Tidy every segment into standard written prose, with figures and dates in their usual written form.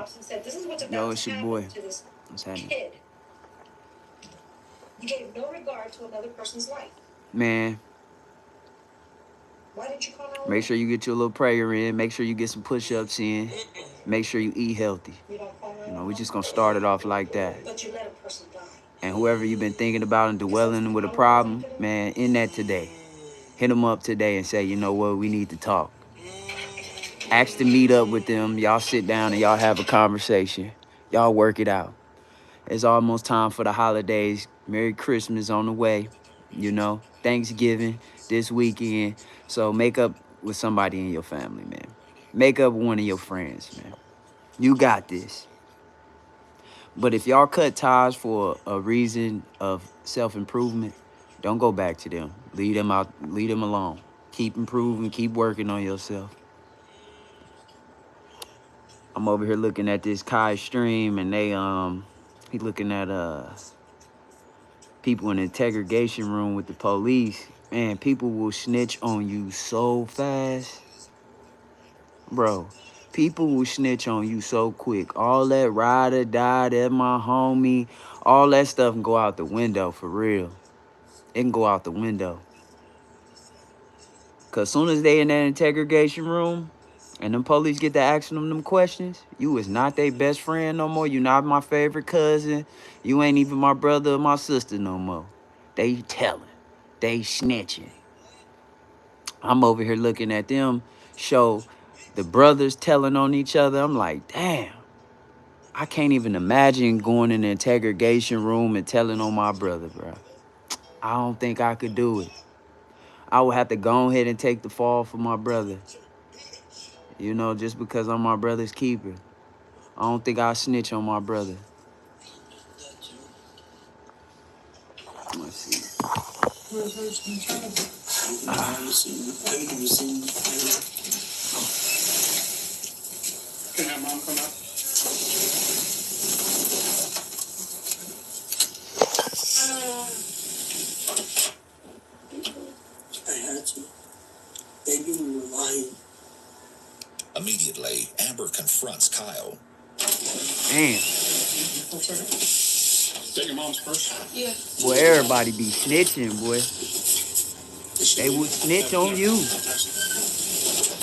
cops and said, "This is what's Yo, about it's to your happen boy. to this What's happening? kid." You gave no regard to another person's life. Man, Why didn't you call 911? make sure you get your little prayer in. Make sure you get some push-ups in. Make sure you eat healthy. You don't call 911? We just gonna start it off like that. But you let a person die. And whoever you've been thinking about and dwelling with a problem, man, in that today. Hit them up today and say, you know what, we need to talk. Ask to meet up with them. Y'all sit down and y'all have a conversation. Y'all work it out. It's almost time for the holidays. Merry Christmas on the way. Thanksgiving this weekend. So make up with somebody in your family, man. Make up with one of your friends, man. You got this. But if y'all cut ties for a reason of self-improvement, don't go back to them. Leave them out. Leave them alone. Keep improving. Keep working on yourself. I'm over here looking at this Kai stream, and he looking at people in the interrogation room with the police. Man, people will snitch on you so fast, bro. People will snitch on you so quick. All that ride or die, that my homie, all that stuff can go out the window for real. It can go out the window. Cause soon as they in that interrogation room and them police get to asking them questions, you is not their best friend no more. You not my favorite cousin. You ain't even my brother or my sister no more. They telling. They snitching. I'm over here looking at them show the brothers telling on each other. I'm like, damn. I can't even imagine going in the interrogation room and telling on my brother, bro. I don't think I could do it. I would have to go ahead and take the fall for my brother. Just because I'm my brother's keeper. I don't think I'll snitch on my brother. Let's see. Can that mom come out? I had to. They knew we were lying. Immediately, Amber confronts Kyle. Damn. Is that your mom's purse? Yeah. Boy, everybody be snitching, boy. They would snitch on you.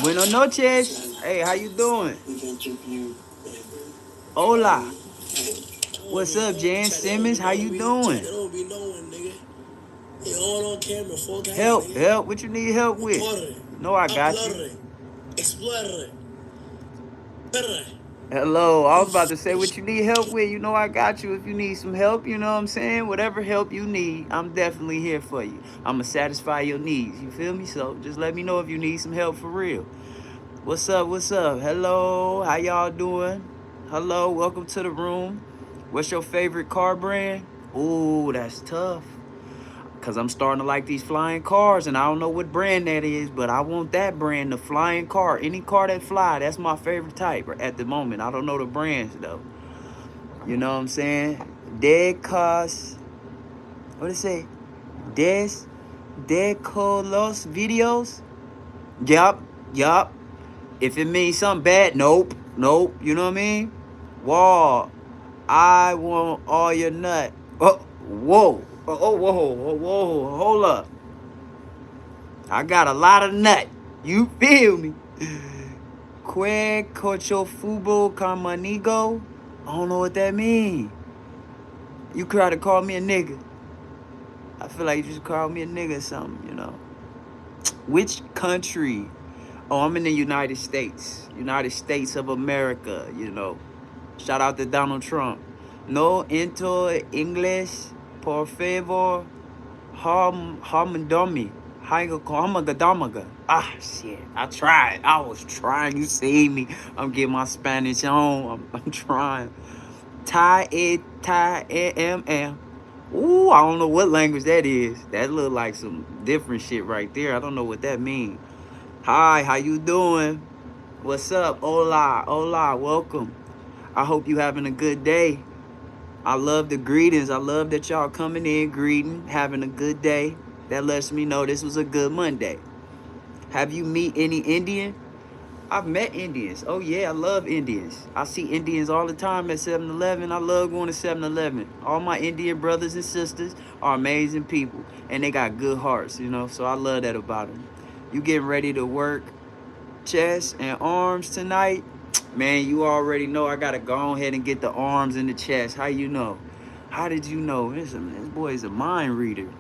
Buenos noches. Hey, how you doing? Hola. What's up, Jan Simmons? How you doing? Help. What you need help with? No, I got you. Hello. I was about to say what you need help with. I got you. If you need some help, you know what I'm saying? Whatever help you need, I'm definitely here for you. I'm going to satisfy your needs. You feel me? So just let me know if you need some help for real. What's up? Hello. How y'all doing? Hello. Welcome to the room. What's your favorite car brand? Ooh, that's tough. Because I'm starting to like these flying cars, and I don't know what brand that is, but I want that brand, the flying car. Any car that fly, that's my favorite type at the moment. I don't know the brands, though. You know what I'm saying? Decos. What it say? Decolos videos? Yup. If it means something bad, nope. You know what I mean? Wall. I want all your nut. Oh, whoa. Whoa. Hold up. I got a lot of nut. You feel me? Que cocho fubo camanigo? I don't know what that means. You try to call me a nigga. I feel like you just called me a nigga or something, Which country? Oh, I'm in the United States. United States of America, Shout out to Donald Trump. No into English, por favor. Harmondomi. Ah, shit. I tried. I was trying. You see me. I'm getting my Spanish on. I'm trying. Thai M. Ooh, I don't know what language that is. That look like some different shit right there. I don't know what that means. Hi, how you doing? What's up? Hola. Welcome. I hope you having a good day. I love the greetings. I love that y'all coming in, greeting, having a good day. That lets me know this was a good Monday. Have you meet any Indian? I've met Indians. Oh yeah, I love Indians. I see Indians all the time at 7-Eleven. I love going to 7-Eleven. All my Indian brothers and sisters are amazing people, and they got good hearts, you know. So I love that about them. You getting ready to work chest and arms tonight? Man, you already know I gotta go ahead and get the arms and the chest. How you know? How did you know? This boy is a mind reader.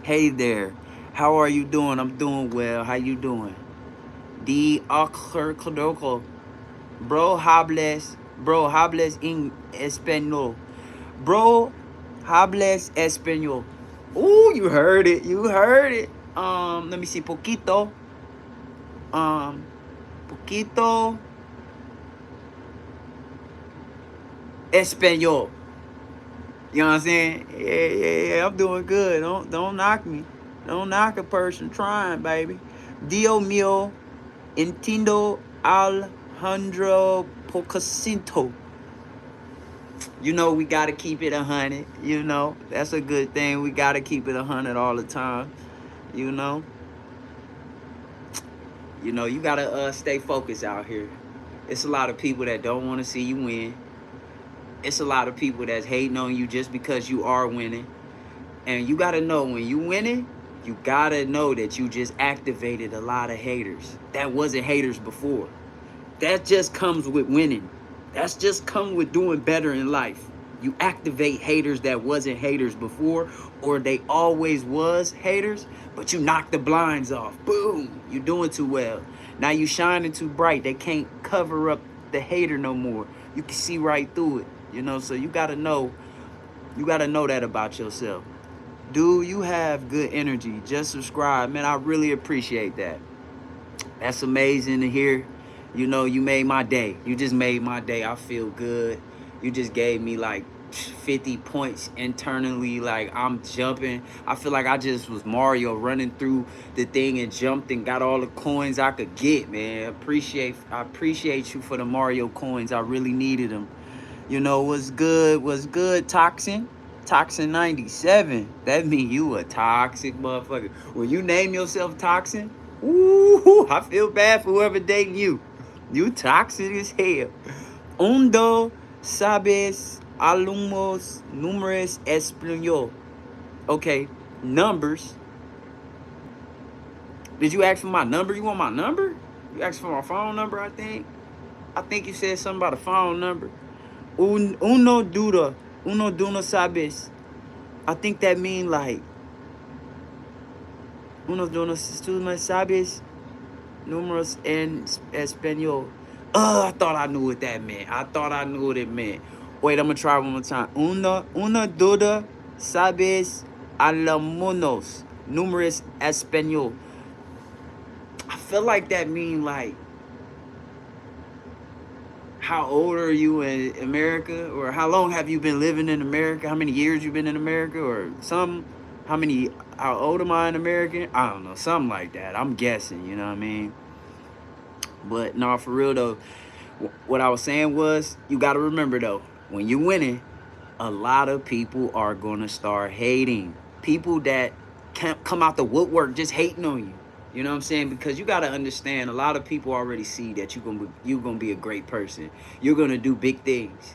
Hey there. How are you doing? I'm doing well. How you doing? The Bro, hables en español. Bro, hables español. Ooh, you heard it. You heard it. Let me see. Poquito español. You know what I'm saying? Yeah. I'm doing good. Don't knock me. Don't knock a person trying, baby. Dio mío, entiendo Alejandro Pocasinto. You know we gotta keep it 100. You know that's a good thing. We gotta keep it 100 all the time. You know. You gotta stay focused out here. It's a lot of people that don't want to see you win. It's a lot of people that's hating on you just because you are winning. And you gotta know when you winning, you gotta know that you just activated a lot of haters. That wasn't haters before. That just comes with winning. That's just come with doing better in life. You activate haters that wasn't haters before, or they always was haters, but you knock the blinds off. Boom, you doing too well. Now you shining too bright. They can't cover up the hater no more. You can see right through it, so you gotta know that about yourself. Dude, you have good energy. Just subscribe, man. I really appreciate that. That's amazing to hear. You made my day. You just made my day. I feel good. You just gave me like 50 points internally. Like I'm jumping. I feel like I just was Mario running through the thing and jumped and got all the coins I could get, man. I appreciate you for the Mario coins. I really needed them. What's good, Toxin? Toxin 97. That mean you a toxic motherfucker. When you name yourself Toxin, ooh, I feel bad for whoever dating you. You toxic as hell. Undo sabes alumnos números español. Okay, numbers. Did you ask for my number? You want my number? You asked for my phone number, I think. I think you said something about a phone number. Uno duda sabes. I think that mean like uno duda sabes números en español. I thought I knew what that meant. I thought I knew what it meant. Wait, I'm gonna try one more time. Una duda sabes alumnos números español. I feel like that mean like, how old are you in America? Or how long have you been living in America? How many years you been in America? Or how old am I in America? I don't know, something like that. I'm guessing, you know what I mean? But no, for real though, what I was saying was, you got to remember though, when you winning, a lot of people are going to start hating. People that can't come out the woodwork just hating on you. You know what I'm saying? Because you got to understand, a lot of people already see that you're gonna be a great person. You're going to do big things.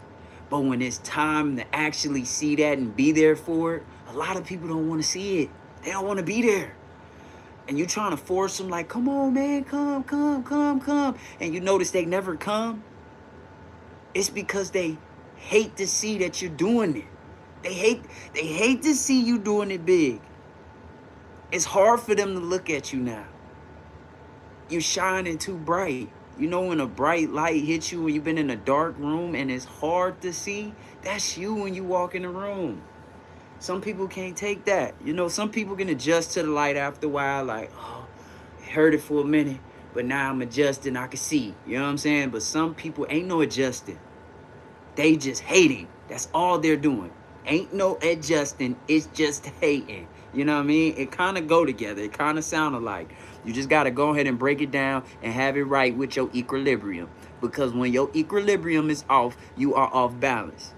But when it's time to actually see that and be there for it, a lot of people don't want to see it. They don't want to be there. And you trying to force them like, come on, man, come. And you notice they never come. It's because they hate to see that you're doing it. They hate to see you doing it big. It's hard for them to look at you now. You're shining too bright. When a bright light hits you when you've been in a dark room and it's hard to see, that's you when you walk in the room. Some people can't take that. Some people can adjust to the light after a while, like, oh, it hurt it for a minute, but now I'm adjusting, I can see. You know what I'm saying? But some people ain't no adjusting. They just hating. That's all they're doing. Ain't no adjusting. It's just hating. You know what I mean? It kind of go together. It kind of sound alike. You just got to go ahead and break it down and have it right with your equilibrium. Because when your equilibrium is off, you are off balance.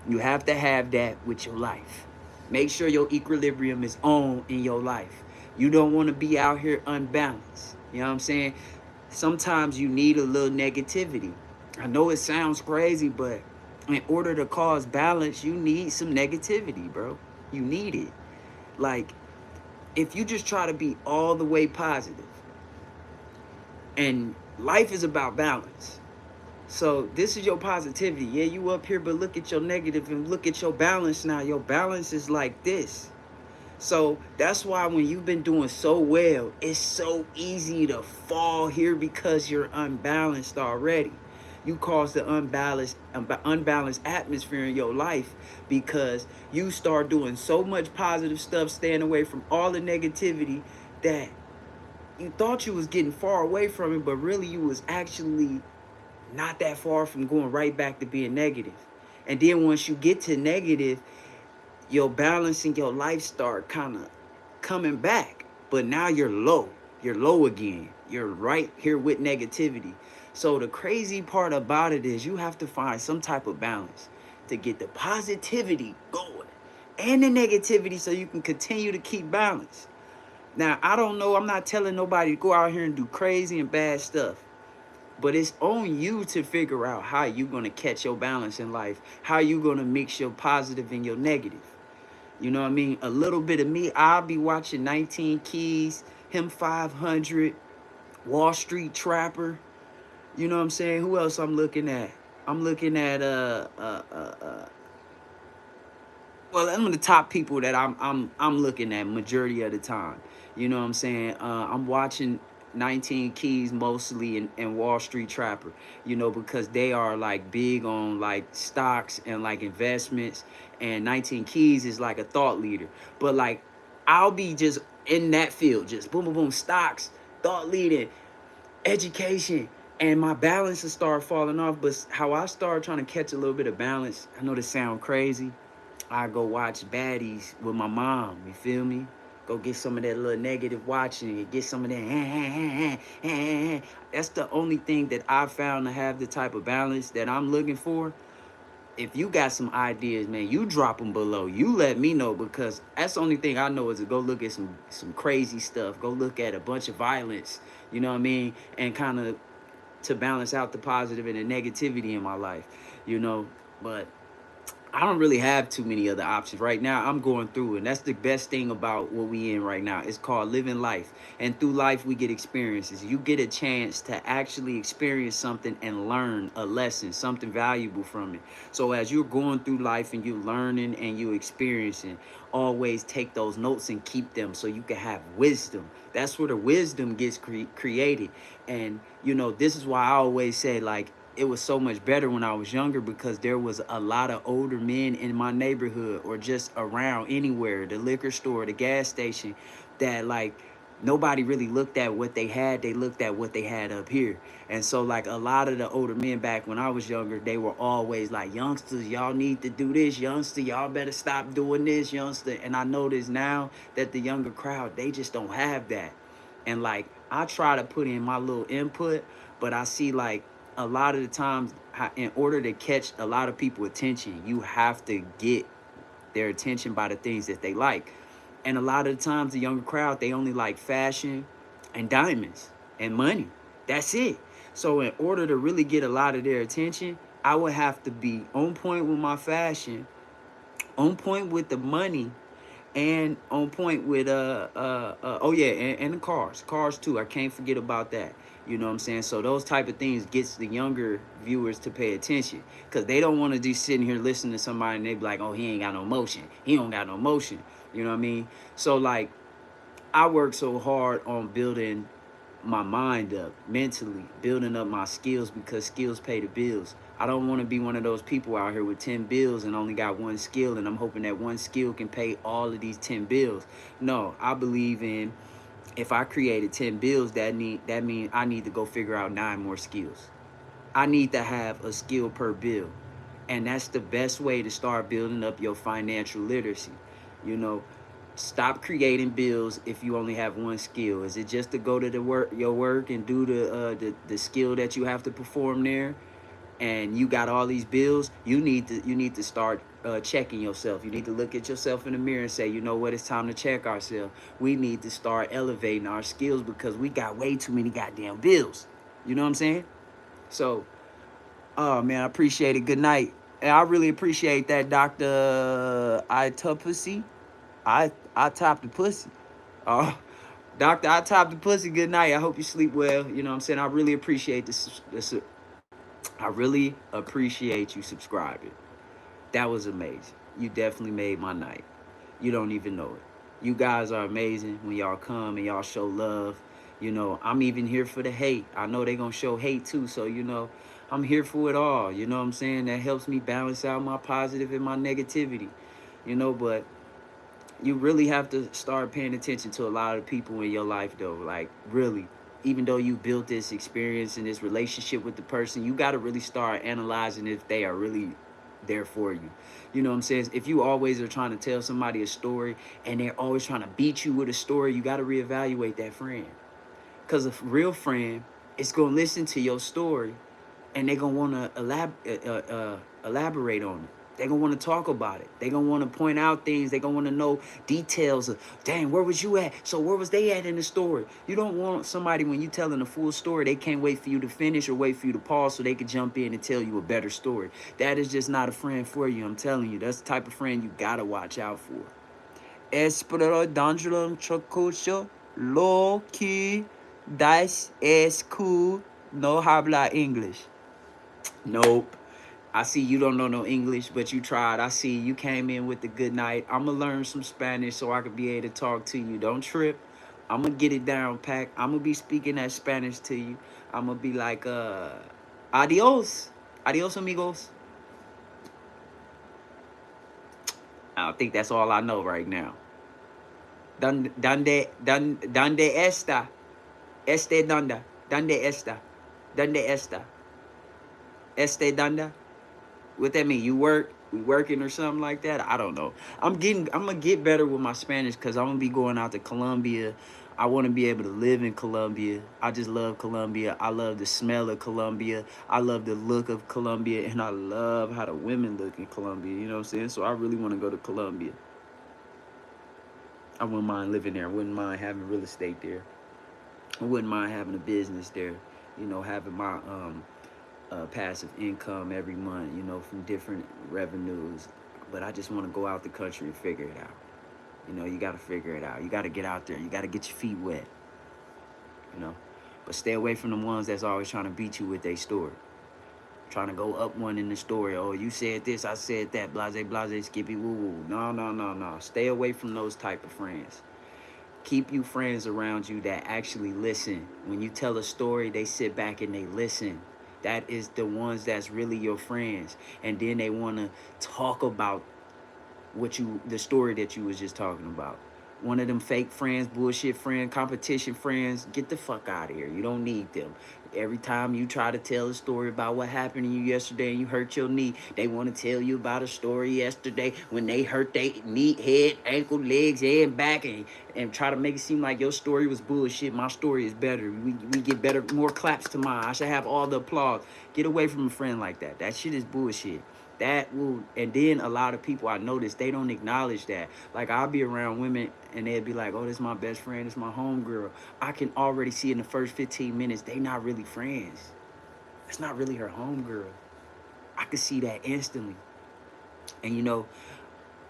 You have to have that with your life. Make sure your equilibrium is on in your life. You don't want to be out here unbalanced. You know what I'm saying? sometimes you need a little negativity. I know it sounds crazy, but in order to cause balance, you need some negativity, bro. You need it. Like, if you just try to be all the way positive, and life is about balance. So this is your positivity. Yeah, you up here, but look at your negative and look at your balance now. Your balance is like this. So that's why when you've been doing so well, it's so easy to fall here because you're unbalanced already. You cause the unbalanced atmosphere in your life because you start doing so much positive stuff, staying away from all the negativity that you thought you was getting far away from it, but really you was actually not that far from going right back to being negative. And then once you get to negative, your balance in your life start kind of coming back. But now you're low. You're low again. You're right here with negativity. So the crazy part about it is you have to find some type of balance to get the positivity going and the negativity so you can continue to keep balance. Now, I don't know. I'm not telling nobody to go out here and do crazy and bad stuff. But it's on you to figure out how you're going to catch your balance in life, how you're going to mix your positive and your negative. You know what I mean? A little bit of me, I'll be watching 19 Keys, him 500, Wall Street Trapper. You know what I'm saying? Who else I'm looking at? I'm looking at well, I'm the top people that I'm looking at majority of the time. You know what I'm saying? I'm watching 19 Keys mostly and Wall Street Trapper, you know, because they are like big on like stocks and like investments. And 19 Keys is like a thought leader. But like I'll be just in that field, just boom, boom, boom, stocks, thought leading, education, and my balance will start falling off. But how I start trying to catch a little bit of balance, I know this sound crazy. I go watch baddies with my mom. You feel me? Go get some of that little negative watching and get some of that. That's the only thing that I found to have the type of balance that I'm looking for. If you got some ideas, man, you drop them below. You let me know because that's the only thing I know is to go look at some crazy stuff. Go look at a bunch of violence. You know what I mean? And kind of to balance out the positive and the negativity in my life. You know, but I don't really have too many other options right now. I'm going through, and that's the best thing about what we in right now. It's called living life, and through life we get experiences. You get a chance to actually experience something and learn a lesson, something valuable from it. So as you're going through life and you're learning and you're experiencing, always take those notes and keep them so you can have wisdom. That's where the wisdom gets created. And you know, this is why I always say, like, it was so much better when I was younger because there was a lot of older men in my neighborhood or just around anywhere, the liquor store, the gas station, that like nobody really looked at what they had. They looked at what they had up here. And so like a lot of the older men back when I was younger, they were always like, youngsters, y'all need to do this. Youngster, y'all better stop doing this, youngster. And I notice now that the younger crowd, they just don't have that. And like I try to put in my little input, but I see like a lot of the times, in order to catch a lot of people's attention, you have to get their attention by the things that they like. And a lot of the times, the younger crowd, they only like fashion and diamonds and money. That's it. So in order to really get a lot of their attention, I would have to be on point with my fashion, on point with the money, and on point with oh yeah, and the cars too. I can't forget about that. You know what I'm saying? So those type of things gets the younger viewers to pay attention because they don't want to be sitting here listening to somebody and they be like, oh, he ain't got no motion, he don't got no motion. You know what I mean? So like I work so hard on building my mind up mentally, building up my skills because skills pay the bills. I don't want to be one of those people out here with 10 bills and only got one skill and I'm hoping that one skill can pay all of these 10 bills. No, I believe in if I created 10 bills, that means I need to go figure out 9 more skills. I need to have a skill per bill. And that's the best way to start building up your financial literacy. You know, stop creating bills if you only have one skill. Is it just to go to your work and do the skill that you have to perform there? And you got all these bills, you need to start checking yourself. You need to look at yourself in the mirror and say, you know what, it's time to check ourselves. We need to start elevating our skills because we got way too many goddamn bills. You know what I'm saying? So, oh man, I appreciate it. Good night. And I really appreciate that, Dr. I top pussy. I top the pussy. Oh, Doctor, I top the pussy. Good night. I hope you sleep well. You know what I'm saying? I really appreciate this. I really appreciate you subscribing. That was amazing. You definitely made my night. You don't even know it. You guys are amazing when y'all come and y'all show love. You know, I'm even here for the hate. I know they're going to show hate too. So, you know, I'm here for it all. You know what I'm saying? That helps me balance out my positive and my negativity. You know, but you really have to start paying attention to a lot of people in your life, though. Like, really. Even though you built this experience and this relationship with the person, you got to really start analyzing if they are really there for you. You know what I'm saying? If you always are trying to tell somebody a story and they're always trying to beat you with a story, you got to reevaluate that friend. Because a real friend is going to listen to your story and they're going to want to elaborate on it. They're going to want to talk about it. They're going to want to point out things. They're going to want to know details of, dang, where was you at? So where was they at in the story? You don't want somebody, when you telling a full story, they can't wait for you to finish or wait for you to pause so they can jump in and tell you a better story. That is just not a friend for you. I'm telling you, that's the type of friend you got to watch out for. Espero dangerous chocucho, low key, das es cool, no habla English. Nope. I see you don't know no English, but you tried. I see you came in with the good night. I'm going to learn some Spanish so I can be able to talk to you. Don't trip. I'm going to get it down, Pack. I'm going to be speaking that Spanish to you. I'm going to be like, adios. Adios, amigos. I think that's all I know right now. Donde está? Este donde? Donde está? Donde está? Este donde? What that mean? You work? We working or something like that? I don't know. I'm gonna get better with my Spanish because I'm gonna be going out to Colombia. I want to be able to live in Colombia. I just love Colombia. I love the smell of Colombia. I love the look of Colombia, and I love how the women look in Colombia. You know what I'm saying? So I really want to go to Colombia. I wouldn't mind living there. I wouldn't mind having real estate there. I wouldn't mind having a business there. You know, having my passive income every month, you know, from different revenues. But I just want to go out the country and figure it out. You know, you got to figure it out. You got to get out there. You got to get your feet wet, you know. But stay away from the ones that's always trying to beat you with their story. Trying to go up one in the story. Oh, you said this, I said that, blase, blase, skippy, woo, woo. No. Stay away from those type of friends. Keep you friends around you that actually listen. When you tell a story, they sit back and they listen. That is the ones that's really your friends. And then they want to talk about the story that you was just talking about. One of them fake friends, bullshit friends, competition friends, get the fuck out of here. You don't need them. Every time you try to tell a story about what happened to you yesterday and you hurt your knee, they want to tell you about a story yesterday when they hurt their knee, head, ankle, legs, and back, and try to make it seem like your story was bullshit. My story is better. We get better, more claps to mine. I should have all the applause. Get away from a friend like that. That shit is bullshit. That will, and then a lot of people I notice, they don't acknowledge that. Like, I'll be around women and they'll be like, oh, this is my best friend, this is my homegirl. I can already see in the first 15 minutes, they not really friends. It's not really her homegirl. I could see that instantly. And you know,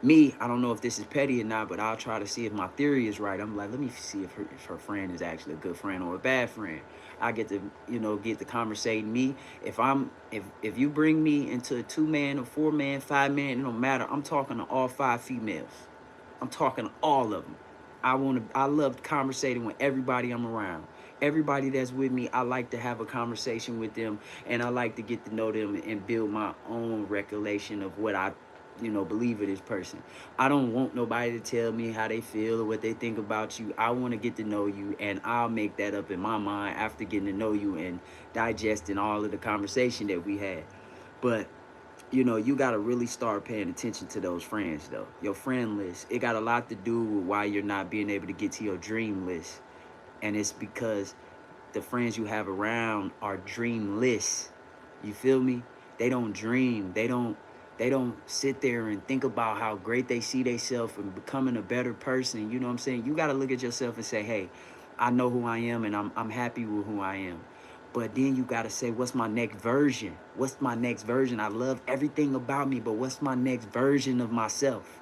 me, I don't know if this is petty or not, but I'll try to see if my theory is right. I'm like, let me see if her friend is actually a good friend or a bad friend. I get to, you know, get to conversating me. If you bring me into a 2-man or 4-man, 5-man, it don't matter. I'm talking to all 5 females. I'm talking to all of them. I love conversating with everybody I'm around. Everybody that's with me, I like to have a conversation with them, and I like to get to know them and build my own recollection of what I, you know, believe of this person. I don't want nobody to tell me how they feel or what they think about you. I want to get to know you, and I'll make that up in my mind after getting to know you and digesting all of the conversation that we had. But you know, you got to really start paying attention to those friends, though. Your friend list, it got a lot to do with why you're not being able to get to your dream list. And it's because the friends you have around are dreamless. You feel me? They don't dream. They don't sit there and think about how great they see themselves and becoming a better person. You know what I'm saying? You got to look at yourself and say, hey, I know who I am and I'm happy with who I am. But then you got to say, what's my next version? What's my next version? I love everything about me, but what's my next version of myself?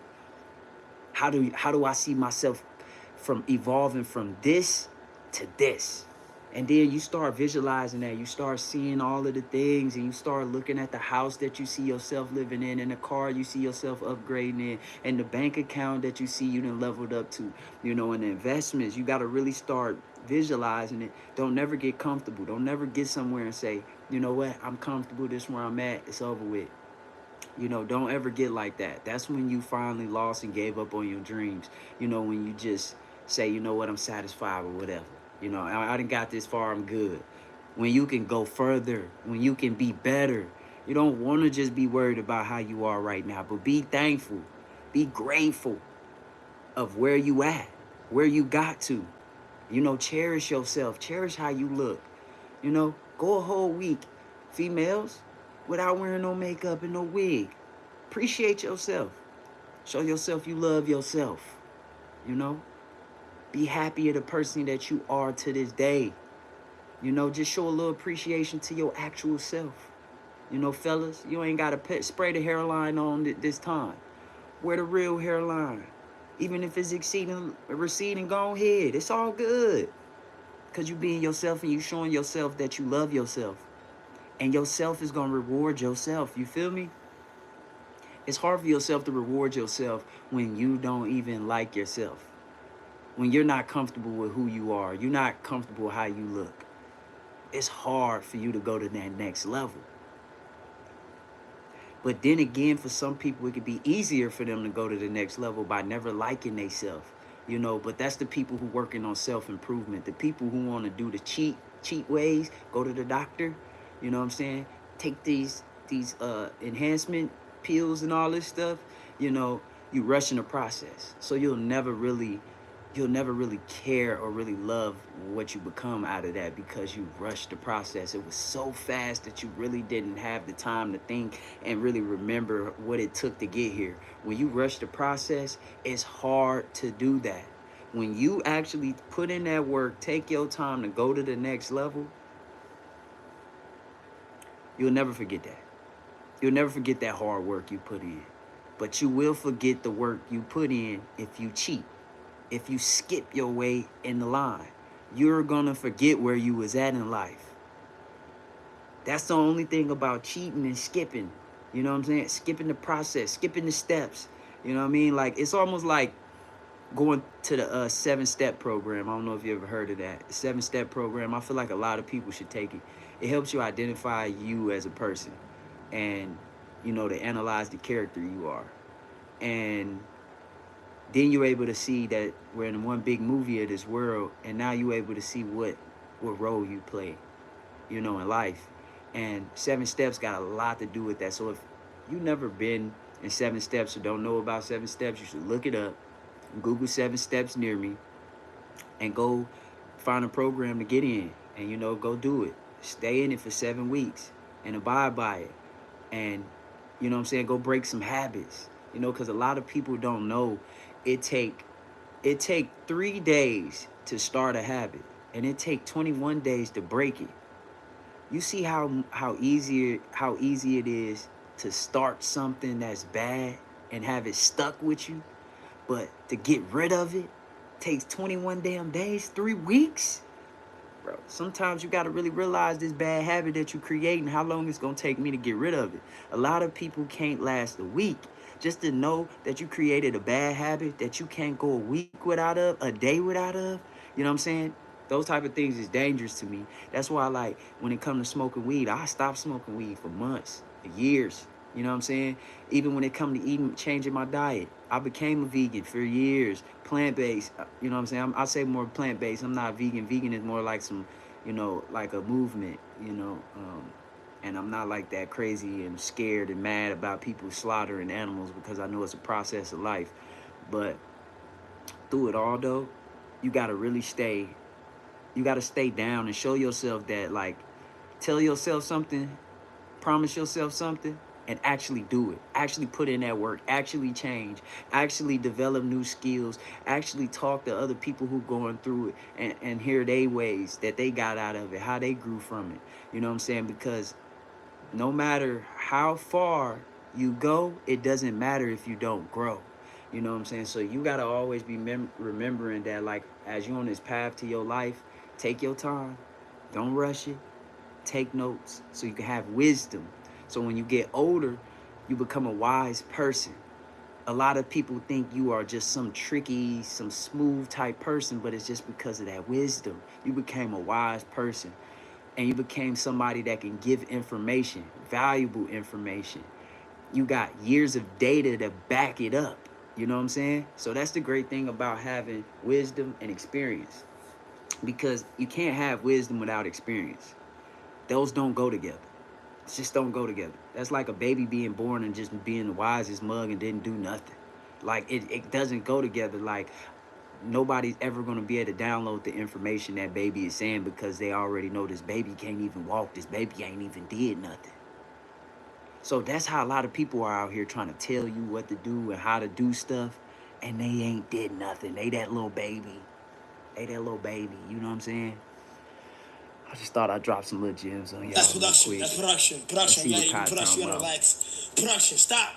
How do I see myself from evolving from this to this? And then you start visualizing that. You start seeing all of the things, and you start looking at the house that you see yourself living in, and the car you see yourself upgrading in, and the bank account that you see you done leveled up to, and the investments. You got to really start visualizing it. Don't never get comfortable. Don't never get somewhere and say, you know what, I'm comfortable, this is where I'm at, it's over with. Don't ever get like that. That's when you finally lost and gave up on your dreams. When you just say, you know what, I'm satisfied with whatever. I done got this far, I'm good. When you can go further, when you can be better. You don't want to just be worried about how you are right now, but be thankful, be grateful of where you at, where you got to. Cherish yourself, cherish how you look. Go a whole week, females, without wearing no makeup and no wig. Appreciate yourself. Show yourself you love yourself. Be happy of the person that you are to this day. Just show a little appreciation to your actual self. Fellas, you ain't got to spray the hairline on this time. Wear the real hairline. Even if it's receding, go ahead. It's all good. Because you being yourself and you showing yourself that you love yourself. And yourself is going to reward yourself. You feel me? It's hard for yourself to reward yourself when you don't even like yourself. When you're not comfortable with who you are. You're not comfortable how you look. It's hard for you to go to that next level. But then again, for some people, it could be easier for them to go to the next level by never liking themselves. But that's the people who working on self-improvement. The people who want to do the cheat ways, go to the doctor, you know what I'm saying? Take these enhancement pills and all this stuff, you rushing the process. So you'll never really care or really love what you become out of that because you rushed the process. It was so fast that you really didn't have the time to think and really remember what it took to get here. When you rush the process, it's hard to do that. When you actually put in that work, take your time to go to the next level, you'll never forget that. You'll never forget that hard work you put in. But you will forget the work you put in if you cheat. If you skip your way in the line, you're going to forget where you was at in life. That's the only thing about cheating and skipping. You know what I'm saying? Skipping the process, skipping the steps. You know what I mean? Like, it's almost like going to the 7-step program. I don't know if you ever heard of that. The 7-step program, I feel like a lot of people should take it. It helps you identify you as a person and, to analyze the character you are. And then you're able to see that we're in one big movie of this world, and now you're able to see what role you play, in life. And 7 steps got a lot to do with that. So if you've never been in 7 steps or don't know about 7 steps, you should look it up. Google 7 steps near me and go find a program to get in and, go do it. Stay in it for 7 weeks and abide by it. And, go break some habits, because a lot of people don't know it take 3 days to start a habit, and it take 21 days to break it. You see how easy it is to start something that's bad and have it stuck with you, but to get rid of it takes 21 damn days, 3 weeks. Bro, sometimes you got to really realize this bad habit that you create and how long it's going to take me to get rid of it. A lot of people can't last a week. Just to know that you created a bad habit that you can't go a week without of, a day without of, you know what I'm saying? Those type of things is dangerous to me. That's why, like, when it comes to smoking weed, I stopped smoking weed for months, years. You know what I'm saying? Even when it comes to eating, changing my diet, I became a vegan for years, plant-based. You know what I'm saying? I say more plant-based. I'm not vegan. Vegan is more like some, like a movement, and I'm not like that crazy and scared and mad about people slaughtering animals because I know it's a process of life. But through it all, though, you got to really stay down and show yourself that, like, tell yourself something, promise yourself something, and actually do it. Actually put in that work. Actually change. Actually develop new skills. Actually talk to other people who going through it and hear their ways that they got out of it, how they grew from it. You know what I'm saying? Because no matter how far you go, it doesn't matter if you don't grow. You know what I'm saying? So you got to always be remembering that, like, as you're on this path to your life, take your time. Don't rush it. Take notes so you can have wisdom. So when you get older, you become a wise person. A lot of people think you are just some tricky, some smooth type person, but it's just because of that wisdom. You became a wise person. And you became somebody that can give information, valuable information. You got years of data to back it up. You know what I'm saying? So that's the great thing about having wisdom and experience. Because you can't have wisdom without experience. Those don't go together. It just don't go together. That's like a baby being born and just being the wisest mug and didn't do nothing. Like, it doesn't go together. Like, nobody's ever going to be able to download the information that baby is saying because they already know this baby can't even walk. This baby ain't even did nothing. So that's how a lot of people are out here trying to tell you what to do and how to do stuff, and they ain't did nothing. They that little baby. They that little baby. You know what I'm saying? I just thought I'd drop some little gems on y'all. That's production. Quick. That's production. Let's Production. see Yeah, what you can Kai production. You talking gotta about. relax. Production. Stop.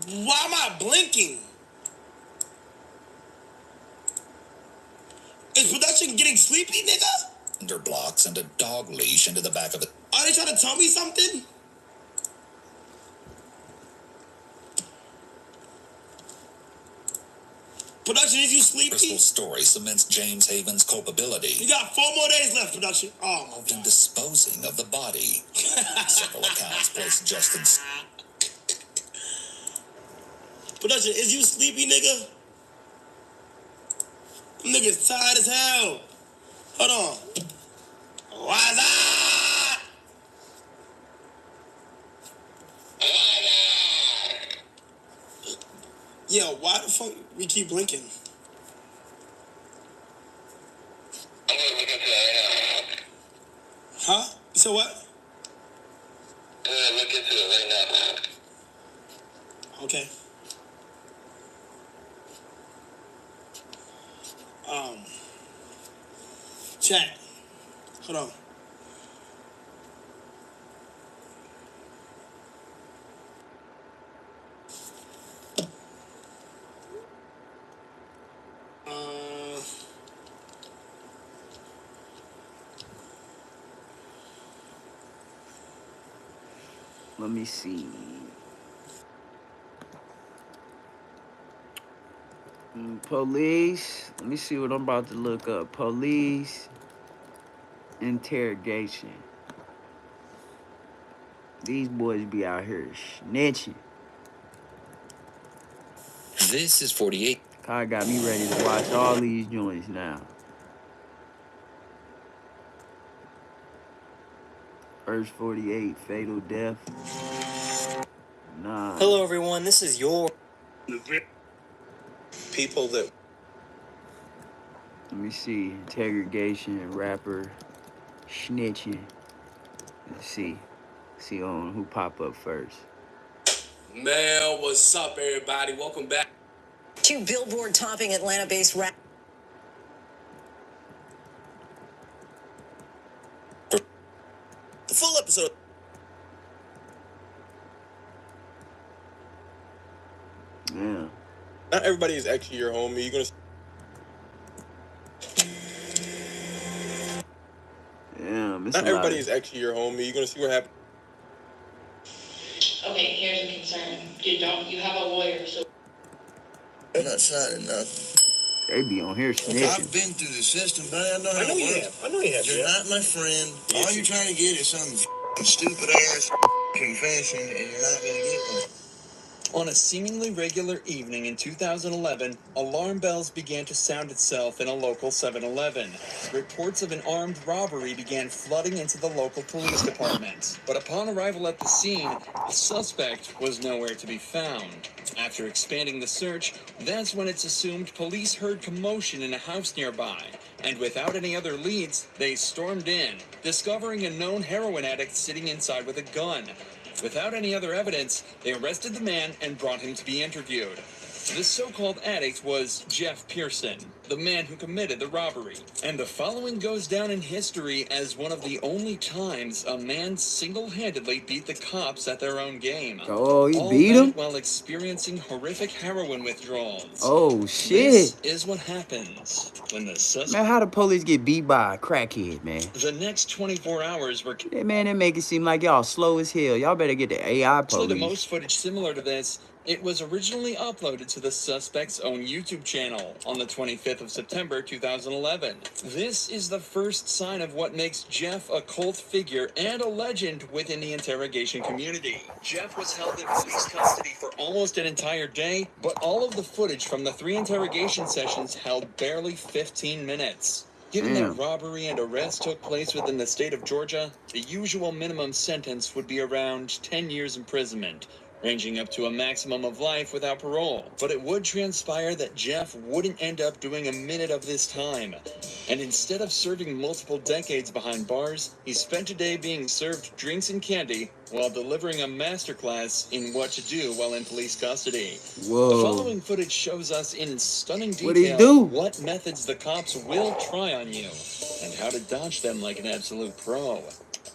Why am I blinking? Is production getting sleepy, nigga? Under blocks and a dog leash into the back of the... Are they trying to tell me something? Production, is you sleepy? Crystal story cements James Haven's culpability. You got 4 more days left, production. Oh, my In God. disposing of the body. Several accounts place Justin's... Production, is you sleepy, nigga? Them niggas tired as hell. Hold on. Why that? Yeah, why the fuck we keep blinking? I'm gonna look into it right now. Huh? You said what? I'm gonna look into it right now. Okay. Chat. Hold on. Let me see. Police. Let me see what I'm about to look up. Police interrogation. These boys be out here snitching. This is 48. Kai got me ready to watch all these joints now. First 48, fatal death. Nah. Hello, everyone. This is your people that... Let me see. Interrogation, rapper, snitching. Let's see. See on who pop up first. Man, what's up, everybody? Welcome back. 2 Billboard topping Atlanta-based rap. The full episode. Yeah. Not everybody is actually your homie. You're gonna... Yeah, Not everybody is actually your homie. You're gonna see what happens. Okay, here's a concern. You have a lawyer, so... I'm not signing nothing. They be on here I've snitching. been through the system, but I know how it works. I know you have. You're not my friend. All you're trying to get is some stupid ass confession, and you're not gonna get one. On a seemingly regular evening in 2011, alarm bells began to sound itself in a local 7-Eleven. Reports of an armed robbery began flooding into the local police department. But upon arrival at the scene, the suspect was nowhere to be found. After expanding the search, that's when it's assumed police heard commotion in a house nearby. And without any other leads, they stormed in, discovering a known heroin addict sitting inside with a gun. Without any other evidence, they arrested the man and brought him to be interviewed. This so-called addict was Jeff Pearson, the man who committed the robbery. And the following goes down in history as one of the only times a man single-handedly beat the cops at their own game. Oh, he All beat that him? while experiencing horrific heroin withdrawals. Oh, This shit. is what happens when the suspect... Man, how the police get beat by a crackhead, man? The next 24 hours were... Hey, man, they make it seem like y'all slow as hell. Y'all better get the AI Actually, the police. most footage similar to this. It was originally uploaded to the suspect's own YouTube channel on the 25th of September, 2011. This is the first sign of what makes Jeff a cult figure and a legend within the interrogation community. Jeff was held in police custody for almost an entire day, but all of the footage from the 3 interrogation sessions held barely 15 minutes. Given that robbery and arrest took place within the state of Georgia, the usual minimum sentence would be around 10 years imprisonment, ranging up to a maximum of life without parole. But it would transpire that Jeff wouldn't end up doing a minute of this time. And instead of serving multiple decades behind bars, he spent a day being served drinks and candy while delivering a masterclass in what to do while in police custody. Whoa. The following footage shows us in stunning What'd he detail do? what methods the cops will try on you and how to dodge them like an absolute pro.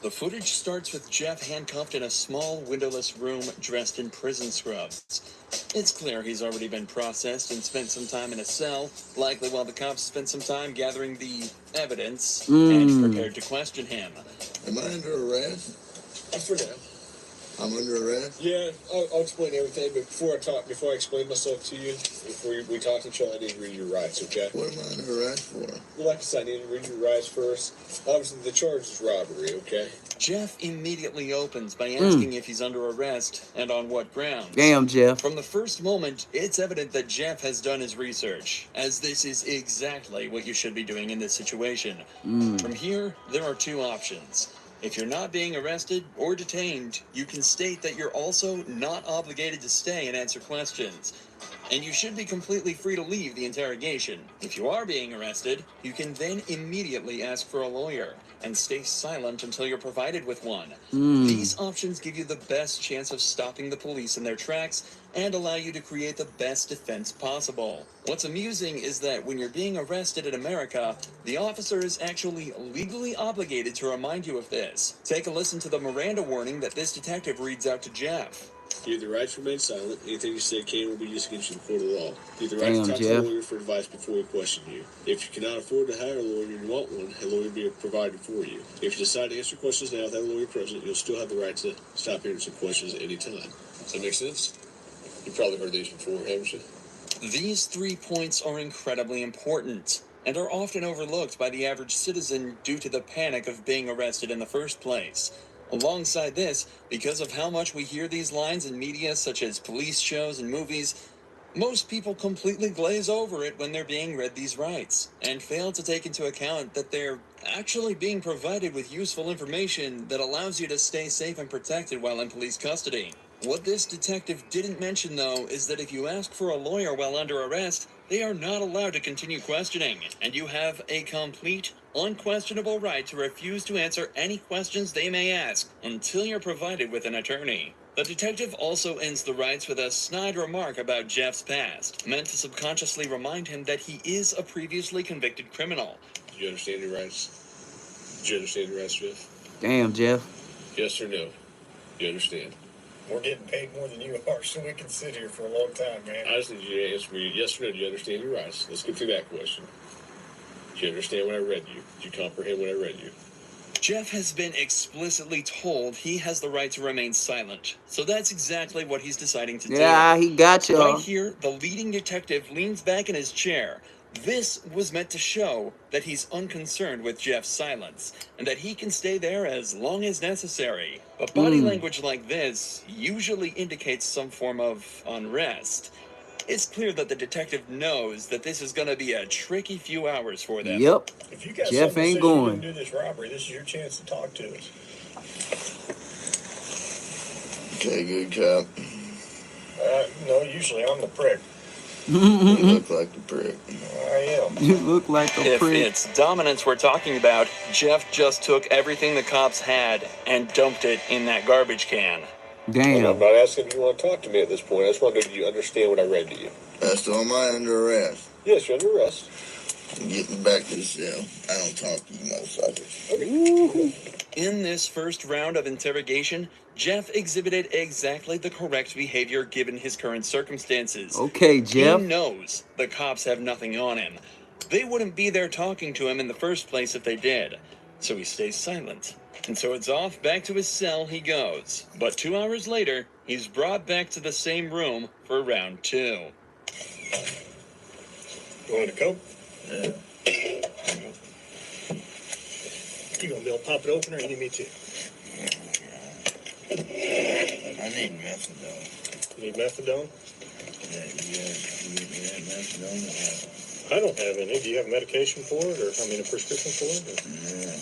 The footage starts with Jeff handcuffed in a small, windowless room dressed in prison scrubs. It's clear he's already been processed and spent some time in a cell, likely while the cops spent some time gathering the evidence and prepared to question him. Am I under arrest? For now. I'm under arrest? Yeah, I'll explain everything, but before I explain myself to you, before we talk to each other, I need to read your rights, okay? What am I under arrest for? Well, like I said, I need to read your rights first. Obviously, the charge is robbery, okay? Jeff immediately opens by asking if he's under arrest and on what grounds. Damn, Jeff. From the first moment, it's evident that Jeff has done his research, as this is exactly what you should be doing in this situation. From here, there are 2 options. If you're not being arrested or detained, you can state that you're also not obligated to stay and answer questions. And you should be completely free to leave the interrogation. If you are being arrested, you can then immediately ask for a lawyer and stay silent until you're provided with one. These options give you the best chance of stopping the police in their tracks and allow you to create the best defense possible. What's amusing is that when you're being arrested in America, the officer is actually legally obligated to remind you of this. Take a listen to the Miranda warning that this detective reads out to Jeff. You have the right to remain silent. Anything you say can or will be used against you in the court of law. You have the right Damn, to talk to Jeff. a lawyer for advice before we question you. If you cannot afford to hire a lawyer and you want one, a lawyer will be provided for you. If you decide to answer questions now without a lawyer present, you'll still have the right to stop answering questions at any time. Does that make sense? You've probably heard these before, haven't you? These 3 points are incredibly important and are often overlooked by the average citizen due to the panic of being arrested in the first place. Alongside this, because of how much we hear these lines in media such as police shows and movies, most people completely glaze over it when they're being read these rights and fail to take into account that they're actually being provided with useful information that allows you to stay safe and protected while in police custody. What this detective didn't mention, though, is that if you ask for a lawyer while under arrest, they are not allowed to continue questioning, and you have a complete, unquestionable right to refuse to answer any questions they may ask until you're provided with an attorney. The detective also ends the rights with a snide remark about Jeff's past, meant to subconsciously remind him that he is a previously convicted criminal. Do you understand your rights? Do you understand your rights, Jeff? Damn, Jeff. Yes or no? You understand? We're getting paid more than you are, so we can sit here for a long time, man. I just need you to answer me yes or no. Do you understand your rights? Let's get through that question. Do you understand what I read you? Do you comprehend what I read you? Jeff has been explicitly told he has the right to remain silent, so that's exactly what he's deciding to do. Yeah, he got you. Right here, the leading detective leans back in his chair. This was meant to show that he's unconcerned with Jeff's silence, and that he can stay there as long as necessary. But body language like this usually indicates some form of unrest. It's clear that the detective knows that this is going to be a tricky few hours for them. Yep. If you got Jeff something ain't to say going. you didn't do this robbery, this is your chance to talk to us. Okay, good cop. No, usually I'm the prick. You look like the prick. I am. You look like a If prick. it's dominance we're talking about, Jeff just took everything the cops had and dumped it in that garbage can. And Damn. I'm not asking if you want to talk to me at this point. I just want to know, do you understand what I read to you? So am I under arrest? Yes, you're under arrest. I'm getting back to the cell. I don't talk to you motherfuckers. Okay. In this first round of interrogation, Jeff exhibited exactly the correct behavior given his current circumstances. Okay, Jeff. He knows the cops have nothing on him. They wouldn't be there talking to him in the first place if they did. So he stays silent. And so it's off back to his cell he goes. But 2 hours later, he's brought back to the same room for round 2. You want a Coke? Yeah. You gonna be able to pop it open or you need me to? I need methadone. You need methadone? Yeah, you get me that methadone? I don't have any. Do you have medication for it, or I mean a prescription for it? Or? Yeah.